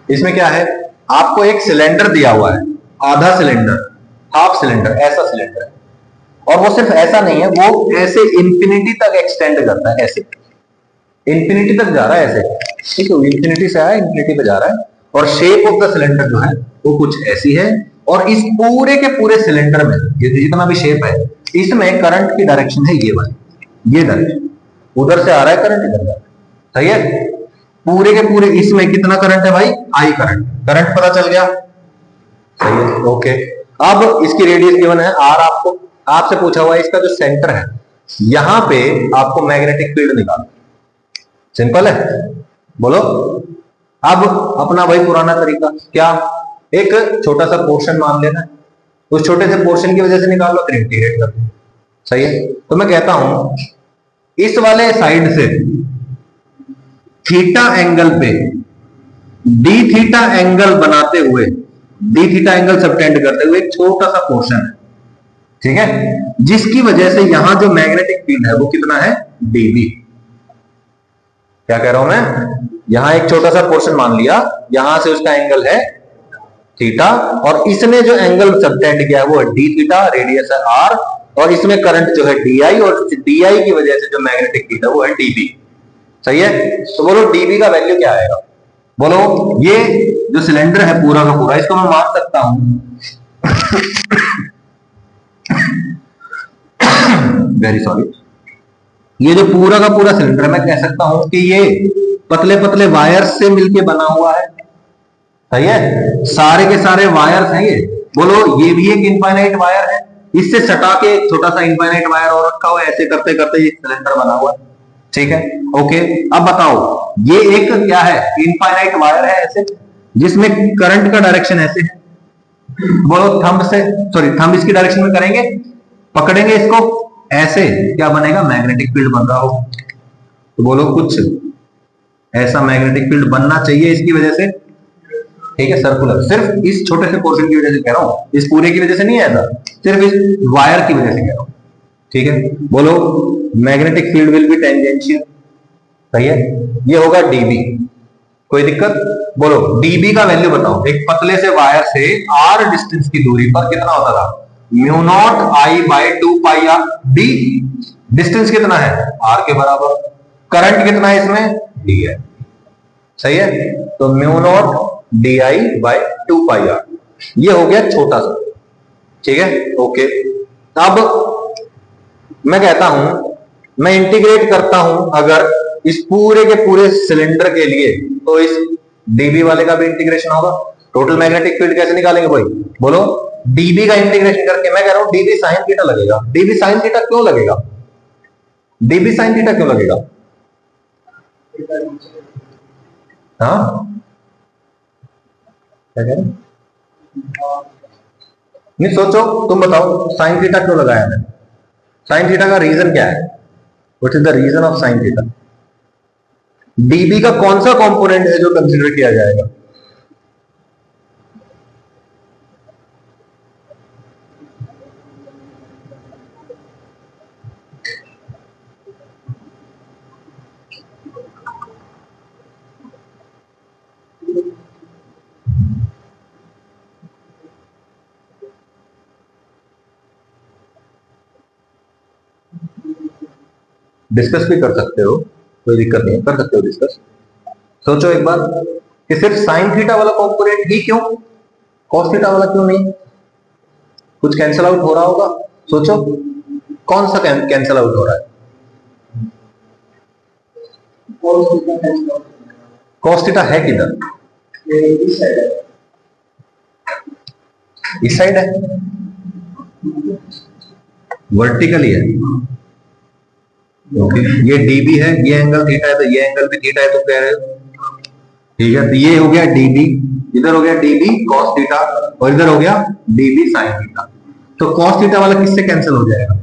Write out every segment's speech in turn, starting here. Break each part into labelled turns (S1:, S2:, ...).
S1: इसमें क्या है, आपको एक सिलेंडर दिया हुआ है, आधा सिलेंडर, हाफ सिलेंडर, ऐसा सिलेंडर है, और वो सिर्फ ऐसा नहीं है, वो ऐसे इंफिनिटी तक एक्सटेंड करता है, ऐसे इंफिनिटी तक जा रहा है, ऐसे ठीक है, इंफिनिटी से आया इंफिनिटी पे जा रहा है, और शेप ऑफ द सिलेंडर जो है वो कुछ ऐसी है, और इस पूरे के पूरे सिलेंडर में ये जितना भी शेप है, इसमें करंट की डायरेक्शन है ये वाली, ये डायरेक्शन, उधर से आ रहा है करंट, इधर जा रहा है, सही है। पूरे के पूरे इसमें कितना करंट है भाई, आई करंट, करंट पता चल गया, सही है, ओके। अब इसकी रेडियस गिवन है आर, आपको आपसे पूछा हुआ है इसका जो सेंटर है, यहां पे आपको मैग्नेटिक फील्ड निकालना, सिंपल है, बोलो। अब अपना वही पुराना तरीका, क्या, एक छोटा सा पोर्शन मान लेना है, उस छोटे से पोर्शन की वजह से निकाल लो, फिर इंटीग्रेट कर दो, सही है। तो मैं कहता हूं इस वाले साइड से थीटा एंगल पे डी थीटा एंगल बनाते हुए, डी थीटा एंगल सबटेंड करते हुए एक छोटा सा पोर्शन है, ठीक है, जिसकी वजह से यहां जो मैग्नेटिक फील्ड है वो कितना है, डीबी। क्या कह रहा हूं मैं, यहां एक छोटा सा पोर्शन मान लिया, यहां से उसका एंगल है थीटा, और इसने जो एंगल सबटेंड किया है वो डी थीटा, रेडियस है आर, और इसमें करंट जो है डी आई, और डी आई की वजह से जो मैग्नेटिक फील्ड है वो है डीबी, सही है। तो बोलो डीबी का वैल्यू क्या आएगा, बोलो। ये जो सिलेंडर है पूरा का पूरा, इसको मैं मान सकता हूं वेरी सॉरी, ये जो पूरा का पूरा सिलेंडर है, मैं कह सकता हूं कि ये पतले पतले वायर्स से मिलके बना हुआ है, सही है, सारे के सारे वायर्स हैं ये, बोलो ये भी एक इनफाइनाइट वायर है, इससे सटा के छोटा सा इनफाइनाइट वायर और रखा हुआ है, ऐसे करते करते ये सिलेंडर बना हुआ है, ठीक है, ओके। अब बताओ ये एक क्या है, इनफाइनाइट वायर है ऐसे, जिसमें करंट का डायरेक्शन ऐसे है, बोलो थंब से, सॉरी थंब इसकी डायरेक्शन में करेंगे, पकड़ेंगे इसको ऐसे, क्या बनेगा, मैग्नेटिक फील्ड बन रहा हो, तो बोलो कुछ ऐसा मैग्नेटिक फील्ड बनना चाहिए इसकी वजह से, ठीक है, सर्कुलर, सिर्फ इस छोटे से पोर्शन की वजह से कह रहा हूं, इस पूरे की वजह से नहीं आया, सिर्फ इस वायर की वजह से कह रहा हूं, ठीक है। बोलो magnetic field will be tangential, सही है, ये होगा डीबी, कोई दिक्कत, बोलो डीबी का वैल्यू बताओ, एक पतले से वायर से आर डिस्टेंस की दूरी पर कितना होता था, mu naught I by 2 pi R, the distance कितना है, आर के बराबर, करंट कितना है इसमें, डी है, सही है, तो mu naught D I by 2 pi R, ये हो गया छोटा सा, ठीक है, ओके। अब मैं कहता हूं, मैं इंटीग्रेट करता हूं अगर इस पूरे के पूरे सिलेंडर के लिए, तो इस डीबी वाले का भी इंटीग्रेशन होगा, टोटल मैग्नेटिक फील्ड कैसे निकालेंगे भाई, बोलो डीबी का इंटीग्रेशन करके, मैं कह रहा हूं डीबी साइन थीटा लगेगा, डीबी साइन थीटा क्यों लगेगा, डीबी साइन थीटा क्यों लगेगा, हाँ क्या कह रहे, नहीं सोचो, तुम बताओ साइन थीटा क्यों लगाया मैंने, साइन थीटा का रीजन क्या है, what is the reason of sine theta, DB का कौन सा कंपोनेंट है जो कंसीडर किया जाएगा, डिस्कस भी कर सकते हो, कोई दिक्कत नहीं है, कर सकते हो डिस्कस। सोचो एक बार कि सिर्फ साइन थीटा वाला कंपोनेंट ही क्यों, कॉस थीटा वाला क्यों नहीं, कुछ कैंसिल आउट हो रहा होगा, सोचो कौन सा कैंसिल आउट हो रहा है, कॉस थीटा है किधर, इस साइड है, वर्टिकली है, ओके, ये डीबी है, ये एंगल थीटा है, तो ये एंगल भी थीटा है, तो कह रहे हो, ठीक है, तो ये हो गया डीबी, इधर हो गया डीबी कॉस थीटा, और इधर हो गया डीबी साइन थीटा, तो कॉस थीटा वाला किससे कैंसिल हो जाएगा,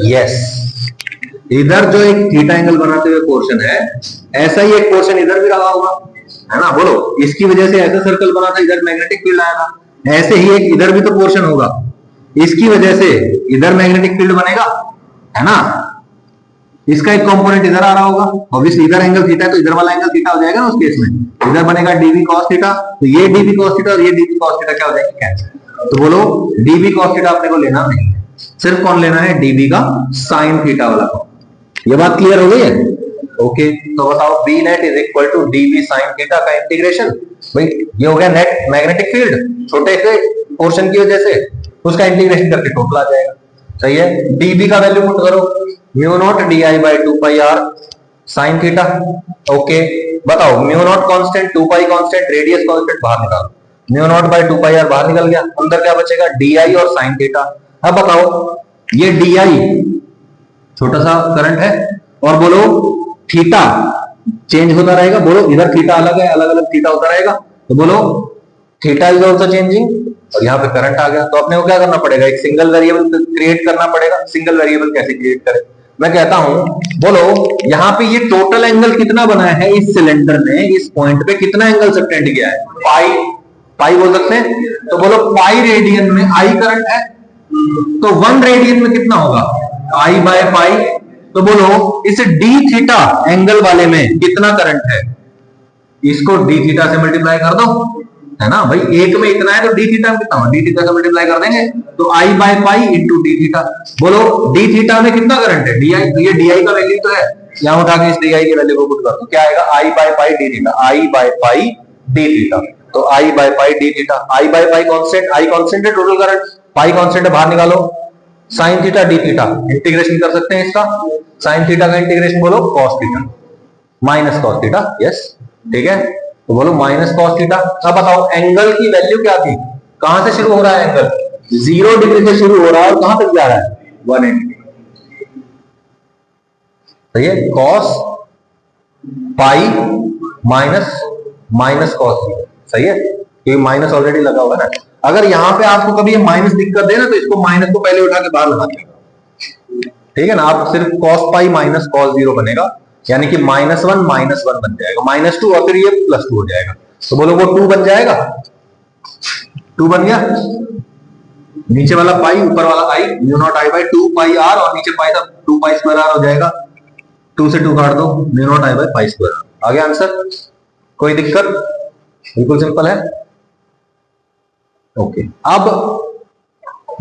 S1: यस, इधर जो एक थीटा एंगल बनाते हुए पोर्शन है, ऐसा ही एक पोर्शन इधर भी रहा होगा, है ना, बोलो इसकी वजह से ऐसा सर्कल बना था, इधर मैग्नेटिक फील्ड आया था, ऐसे ही एक इधर भी तो पोर्शन होगा, इसकी वजह से इधर मैग्नेटिक फील्ड बनेगा, है ना। इसका एक कंपोनेंट इधर आ रहा होगा, ऑब्वियसली इधर एंगल थीटा है तो इधर वाला एंगल थीटा हो जाएगा ना उस केस में। इधर बनेगा डीवी कॉस थीटा, तो ये डीवी कॉस थीटा और ये डीवी कॉस थीटा क्या हो जाएगा, कैंसिल। तो बोलो डीवी कॉस थीटा अपने को लेना नहीं है, सिर्फ कौन लेना है, डीवी का साइन थीटा वाला। ये बात क्लियर हो गई है? ओके, तो बताओ B net is equal to DV sine theta का इंटीग्रेशन। भाई ये हो गया नेट मैग्नेटिक फील्ड छोटे से पोर्शन की वजह से, उसका इंटीग्रेशन करके टोटल आ जाएगा। सही है, डीबी का वैल्यू पुट करो, mu naught D I by 2 pi r sine theta. Okay, बताओ mu naught constant, 2 pi constant, radius constant, बाहर निकालो। Mu naught by 2 pi r बाहर निकल गया, अंदर क्या बचेगा, डी आई और साइन थीटा। अब बताओ ये डी आई छोटा सा करंट है, और बोलो थीटा चेंज होता रहेगा। बोलो इधर थीटा अलग है, अलग अलग थीटा होता रहेगा, तो बोलो थीटा इज ऑल्सो चेंजिंग, और यहाँ पे करंट आ गया। तो अपने को क्या करना पड़ेगा, एक सिंगल वेरिएबल क्रिएट करना पड़ेगा। सिंगल वेरिएबल कैसे क्रिएट करें, मैं कहता हूं, बोलो यहाँ पे ये टोटल एंगल कितना बनाया है इस सिलेंडर ने, इस पॉइंट पे कितना एंगल सबटेंड किया है, पाई, पाई बोल सकते हैं। तो बोलो पाई रेडियन में आई करंट है, तो 1 रेडियन में कितना होगा, आई बाय पाई। तो बोलो इस डी थीटा एंगल वाले में कितना करंट है, इसको डी थीटा से मल्टीप्लाई कर दो, है ना भाई। एक में इतना है तो डी थीटा में कितना, डी थीटा से मल्टीप्लाई कर देंगे, तो I by pi into d theta. बोलो डी थीटा में कितना करंट है, डी आई, तो ये डी आई का वैल्यू तो है, यहां उठा के इस डी आई की वैल्यू को पुट कर दो, क्या आएगा, I by pi d theta, I by pi d theta. तो I by pi d theta, I by pi constant, I constant है टोटल करंट, पाई कांस्टेंट है, बाहर निकालो, sine theta d theta, integration कर सकते हैं इसका, साइन थीटा का इंटीग्रेशन बोलो cos theta minus cos theta, yes ठीक है। तो बोलो माइनस कॉस थीटा। अब बताओ एंगल की वैल्यू क्या थी, कहां से शुरू हो रहा है एंगल, 0 डिग्री से शुरू हो रहा है और कहां तक जा रहा है, 180। सही है, cos pi minus minus cos theta, सही है, क्योंकि माइनस ऑलरेडी लगा हुआ है ना। अगर यहां पे आपको कभी ये माइनस दिक्कत दे ना, तो इसको माइनस को पहले उठा के बाहर लगा देगा, ठीक है ना। आप सिर्फ कॉस पाई माइनस कॉस 0 बनेगा, यानी कि -1 -1 बन जाएगा, -2 और फिर ये +2 हो जाएगा। तो बोलो वो 2 बन जाएगा, 2 बन गया, नीचे वाला पाई ऊपर वाला I, mu naught I by 2 pi r, और नीचे पाई था 2 पाई स्क्वायर आर हो जाएगा, 2 से 2 काट दो, mu naught I by pi square r. आ गया आंसर, कोई दिक्कत, बिल्कुल सिंपल है। ओके, अब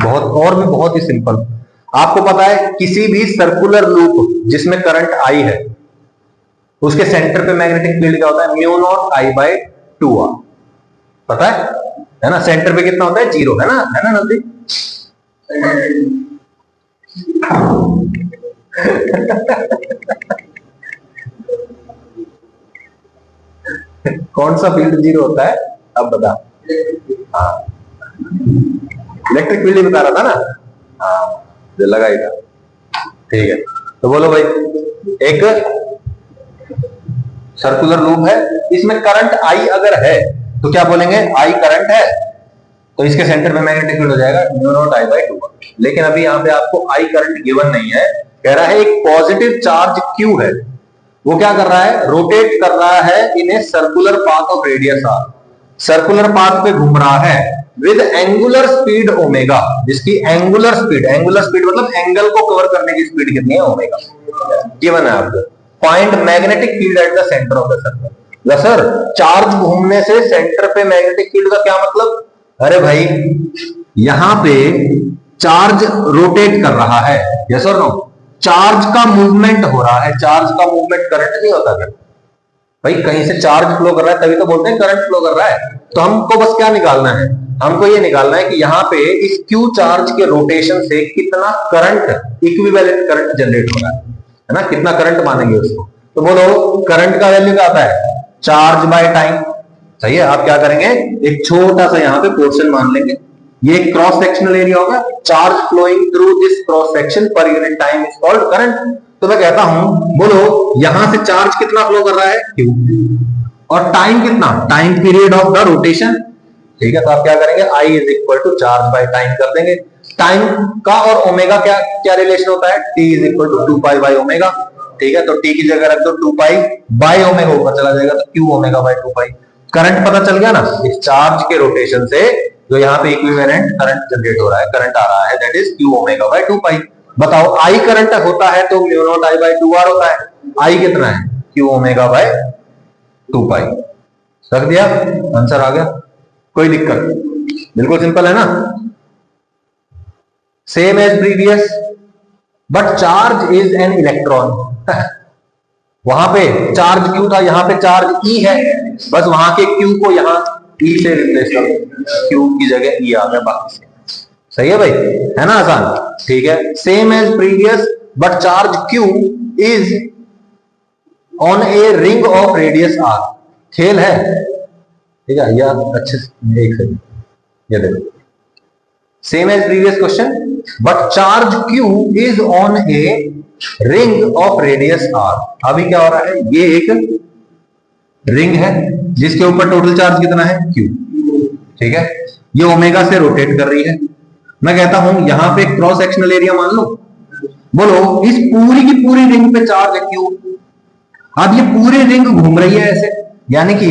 S1: बहुत और भी बहुत ही सिंपल, आपको पता है किसी भी सर्कुलर लूप जिसमें करंट आई है, उसके सेंटर पे मैग्नेटिक फील्ड क्या होता है, mu naught I bye 2r, पता है ना। सेंटर पे कितना होता है, 0, है ना नजदीक। कौन सा फील्ड 0 होता है, अब बता। हाँ, इलेक्ट्रिक फील्ड बता रहा था ना, हाँ जो लगा ही था, ठीक है। तो बोलो भाई एक सर्कुलर लूप है, इसमें करंट आई अगर है तो क्या बोलेंगे, आई करंट है, तो इसके सेंटर पे मैग्नेटिक फील्ड हो जाएगा म्यू नॉट आई बाय 2। लेकिन अभी यहाँ पे आपको आई करंट गिवन नहीं है, कह रहा है एक पॉजिटिव चार्ज क्यू है, वो क्या कर रहा है, रोटेट कर रहा है in a circular path of radius r, circular path पे घूम रहा है विद एंगुलर स्पीड ओमेगा, जिसकी एंगुलर स्पीड मतलब एंगल को कवर करने की स्पीड कितनी है, ओमेगा गिवन है आपको। Find magnetic field at the center of the circle. Sir charge घूमने से सेंटर पे मैग्नेटिक फील्ड का क्या मतलब, अरे भाई यहां पे चार्ज रोटेट कर रहा है, यस और नो, चार्ज का मूवमेंट हो रहा है, चार्ज का मूवमेंट करंट नहीं होता क्या भाई, कहीं से चार्ज फ्लो कर रहा है तभी तो बोलते हैं करंट फ्लो कर रहा है। तो हमको बस क्या निकालना है, हमको ये निकालना है कि यहाँ पे इस क्यू चार्ज के रोटेशन से कितना करंट, इक्विवेलेंट करंट जनरेट हो रहा है ना, कितना करंट मानेंगे उसको। तो बोलो करंट का वैल्यू क्या आता है, चार्ज बाय टाइम, सही है। आप क्या करेंगे, एक छोटा सा यहाँ पे पोर्शन मान लेंगे, ये क्रॉस सेक्शनल एरिया होगा, charge flowing through this cross section per unit time is called current. तो मैं कहता हूं, बोलो यहां से चार्ज कितना फ्लो कर रहा है, क्यू, और टाइम कितना, time period of the rotation, ठीक है। तो आप क्या करेंगे, I is equal to charge by time कर देंगे। टाइम का और ओमेगा क्या क्या रिलेशन होता है, T is equal to 2 pi by omega, ठीक है। तो T की जगह रख दो 2 पाई बाय ओमेगा, ऊपर चला जाएगा तो Q omega by 2 pi. Current पता चल गया ना, इस चार्ज के रोटेशन से जो यहाँ पे इक्विवेलेंट करंट जनरेट हो रहा है, करंट आ रहा है, that is Q omega by 2 pi. बताओ आई करंट होता है तो mu naught I by 2 R होता है, आई कितना है, क्यू ओमेगा बाय 2 पाई। रख दिया, आंसर आ गया, कोई दिक्कत, बिल्कुल सिंपल है ना। Same as previous, but charge is an electron. वहां पे चार्ज क्यू था, यहां पे चार्ज ई है, बस वहां के क्यू को यहां ई से रिप्लेस कर दो, क्यू की जगह ई आ गया, बाकी सही है भाई, है ना, आसान, ठीक है। Same as previous but charge Q is on a ring of radius R. खेल है, ठीक है, या अच्छे से एक सेकंड, ये देखो, same as previous question, but charge Q is on a ring of radius R. अभी क्या हो रहा है, ये एक रिंग है जिसके ऊपर टोटल चार्ज कितना है, क्यू, ठीक है, ये ओमेगा से रोटेट कर रही है। मैं कहता हूं यहां पे क्रॉस सेक्शनल एरिया मान लो, बोलो इस पूरी की पूरी रिंग पे चार्ज है क्यू। अब ये पूरी रिंग घूम रही है ऐसे, यानी कि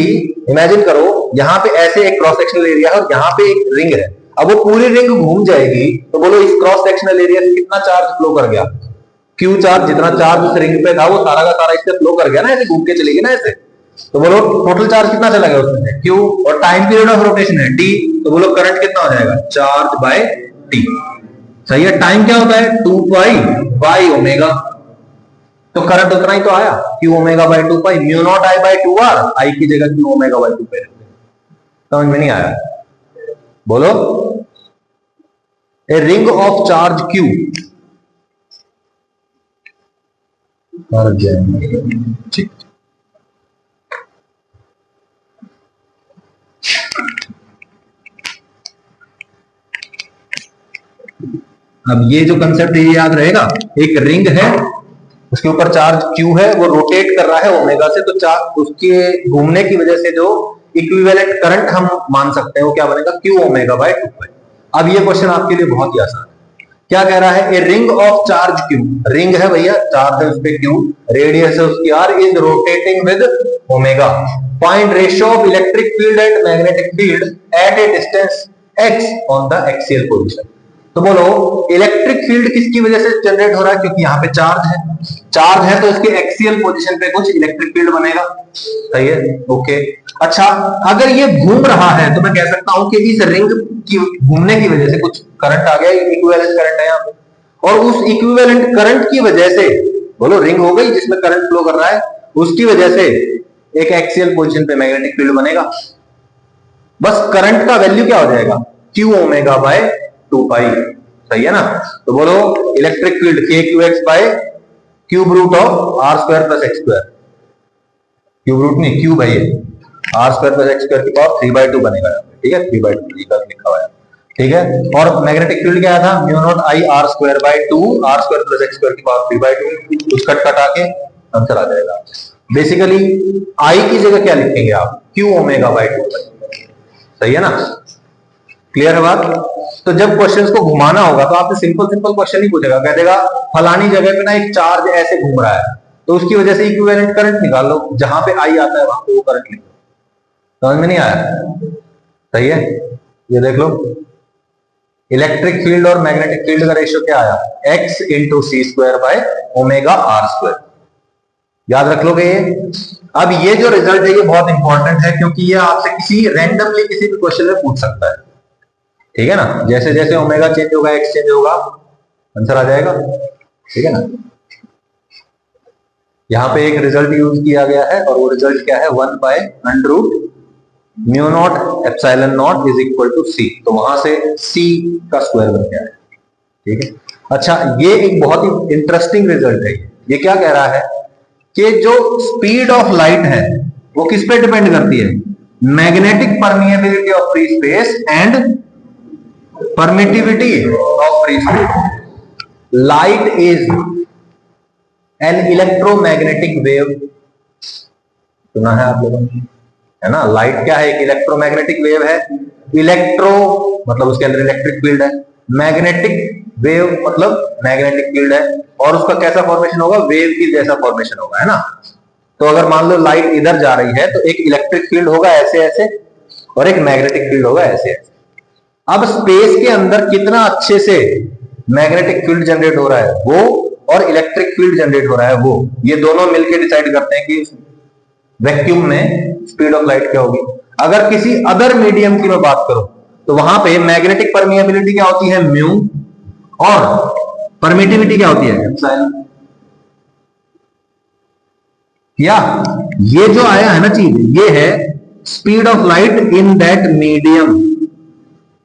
S1: इमेजिन करो यहां पे ऐसे एक क्रॉस सेक्शनल एरिया है और यहां पे एक रिंग है, अब वो पूरी रिंग घूम जाएगी, तो बोलो इस क्रॉस सेक्शनल एरिया से कितना चार्ज फ्लो कर गया, क्यू चार्ज, जितना चार्ज उस रिंग पे था वो सारा का सारा इससे फ्लो कर गया ना, ऐसे घूम के चलेगी ना ऐसे, तो बोलो टोटल चार्ज कितना चला गया उसमें, क्यू, और टाइम पीरियड ऑफ रोटेशन है टी, तो बोलो करंट कितना हो जाएगा, चार्ज बाय टी। सही है, टाइम क्या होता है 2 पाई बाय ओमेगा, तो करंट उतना ही तो आया, q omega by 2 pi, mu naught I by 2 r, I की जगह क्यू ओमेगा बाय 2 पाई। समझ में नहीं आया, बोलो, ए रिंग ऑफ चार्ज क्यू, ठीक, अब ये जो कंसेप्ट ये याद रहेगा, एक रिंग है उसके ऊपर चार्ज क्यू है, वो रोटेट कर रहा है ओमेगा से, तो चार्ज उसके घूमने की वजह से जो इक्विवेलेंट करंट हम मान सकते हैं वो क्या बनेगा, क्यू ओमेगा बाय 2 पाई। अब ये क्वेश्चन आपके लिए बहुत ही आसान है, क्या कह रहा है, ए ring of charge Q, ring है भैया, चार्ज है उस पे क्यू, रेडियस है उसकी R, is rotating with omega, find ratio of electric field and magnetic field at a distance X on the axial position. तो बोलो इलेक्ट्रिक फील्ड किसकी वजह से जनरेट हो रहा है, क्योंकि यहाँ पे चार्ज है तो इसके एक्सियल पोजीशन पे कुछ इलेक्ट्रिक फील्ड बनेगा, सही है, ओके। अच्छा, अगर ये घूम रहा है तो मैं कह सकता हूं कि इस रिंग की घूमने की वजह से कुछ करंट आ गया, इक्विवेलेंट करंट है यहाँ पे, और उस इक्विवेलेंट करंट की वजह से, बोलो रिंग हो गई जिसमें करंट फ्लो कर रहा है, उसकी वजह से एक एक्सियल पोजीशन पे मैग्नेटिक फील्ड बनेगा। बस करंट का वैल्यू क्या हो जाएगा, क्यू ओमेगा बाय 2 पाई, सही है ना। तो बोलो इलेक्ट्रिक फील्ड के Q X by cube root of R square plus X square, cube root नहीं, क्यूब है ये, R square plus X square की पावर 3/2 बनेगा, ठीक है, 3/2 लिखा हुआ है, ठीक है। और मैग्नेटिक फील्ड क्या था, mu naught I R square by 2, R square plus X square की पावर 3/2, कुछ कट कटा के आंसर आ जाएगा। बेसिकली आई की जगह क्या लिखेंगे आप, क्यू ओमेगा बाय 2, सही है ना, क्लियर है बात। तो जब क्वेश्चंस को घुमाना होगा तो आपसे सिंपल क्वेश्चन ही पूछेगा, कह देगा फलानी जगह पे ना एक चार्ज ऐसे घूम रहा है, तो उसकी वजह से इक्विवेलेंट करंट निकाल लो, जहां पे आई आता है वहां पे वो करंट लिखो। समझ में नहीं आया, सही है, ये देख लो, इलेक्ट्रिक फील्ड और मैग्नेटिक फील्ड का रेशियो क्या आया, x into C square by omega R square, याद रख लोगे ये। अब ये जो रिजल्ट है ये बहुत इंपॉर्टेंट है, क्योंकि ये आपसे किसी रैंडमली किसी भी क्वेश्चन में पूछ सकता है, ठीक है ना, जैसे जैसे ओमेगा चेंज होगा एक्स चेंज होगा, आंसर आ जाएगा, ठीक है ना। यहां पे एक रिजल्ट यूज किया गया है और वो रिजल्ट क्या है, 1 by under root mu naught epsilon naught is equal to c, तो वहां से सी का स्क्वायर बन गया है, ठीक है। अच्छा, ये एक बहुत ही इंटरेस्टिंग रिजल्ट है, ये क्या कह रहा है कि जो स्पीड ऑफ लाइट है वो किस पे डिपेंड करती है, magnetic permeability of free space and permittivity of free space. Light is an electromagnetic wave, सुना है आप लोगों ने, है ना। लाइट क्या है, एक इलेक्ट्रोमैग्नेटिक वेव है, इलेक्ट्रो मतलब उसके अंदर इलेक्ट्रिक फील्ड है, मैग्नेटिक वेव मतलब मैग्नेटिक फील्ड है, और उसका कैसा फॉर्मेशन होगा, वेव की जैसा फॉर्मेशन होगा, है ना। तो अगर मान लो लाइट इधर जा रही है तो एक इलेक्ट्रिक फील्ड होगा ऐसे ऐसे और एक मैग्नेटिक फील्ड होगा ऐसे ऐसे, अब स्पेस के अंदर कितना अच्छे से मैग्नेटिक फील्ड जनरेट हो रहा है वो, और इलेक्ट्रिक फील्ड जनरेट हो रहा है वो, ये दोनों मिलकर डिसाइड करते हैं कि वैक्यूम में स्पीड ऑफ लाइट क्या होगी। अगर किसी अदर मीडियम की मैं बात करूं तो वहां पे मैग्नेटिक परमिएबिलिटी क्या होती है, म्यू, और परमिटिविटी क्या होती है, एप्सिलॉन। या ये जो आया है ना चीज, ये है speed of light in that medium.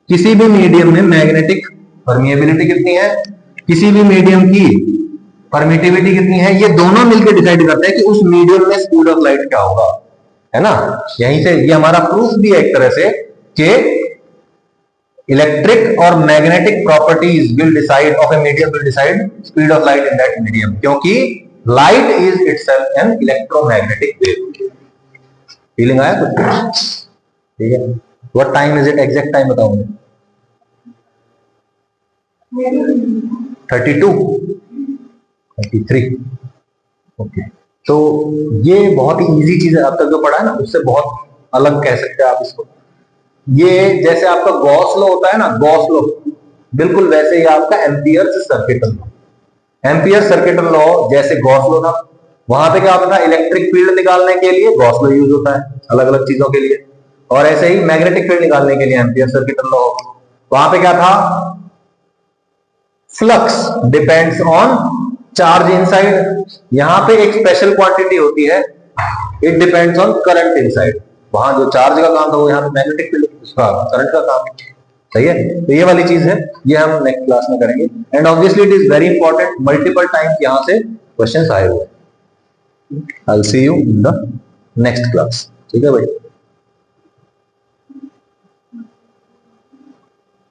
S1: किसी भी मीडियम में मैग्नेटिक परमिएबिलिटी कितनी है, किसी भी मीडियम की परमिटिविटी कितनी है, ये दोनों मिलकर डिसाइड करते हैं कि उस मीडियम में स्पीड ऑफ लाइट क्या होगा, है ना। यहीं से ये हमारा प्रूफ भी है एक तरह से कि इलेक्ट्रिक और magnetic properties will decide of a medium, will decide speed of light in that medium, क्योंकि light is itself an electromagnetic wave. Feeling आया कुछ? ठीक है। What time is it, exact time बताओ मुझे। 32, 33। ओके, तो ये बहुत ही इजी चीज है, अब तक जो पढ़ा है ना उससे बहुत अलग कह सकते हैं आप इसको। ये जैसे आपका गॉस लॉ होता है ना, गॉस लॉ, बिल्कुल वैसे ही आपका amperes circuital law. Ampere circuital law जैसे गॉस लॉ था, वहां पे क्या होता था, इलेक्ट्रिक फील्ड निकालने के लिए गॉस लॉ यूज होता है अलग अलग चीजों के लिए, और ऐसे ही मैग्नेटिक फील्ड निकालने के लिए एम्पियर सर्किटल लॉ। वहां पे क्या था, flux depends on charge inside. यहां पे एक स्पेशल क्वांटिटी होती है, it depends on current inside. वहां जो चार्ज का काम था वो यहाँ पे मैग्नेटिक फील्ड, उसका करंट का काम। सही है, तो ये वाली चीज है, ये हम नेक्स्ट क्लास में करेंगे। And obviously it is very important, multiple times यहां से क्वेश्चंस आए हुए। I will see you in the next class. ठीक है भाई।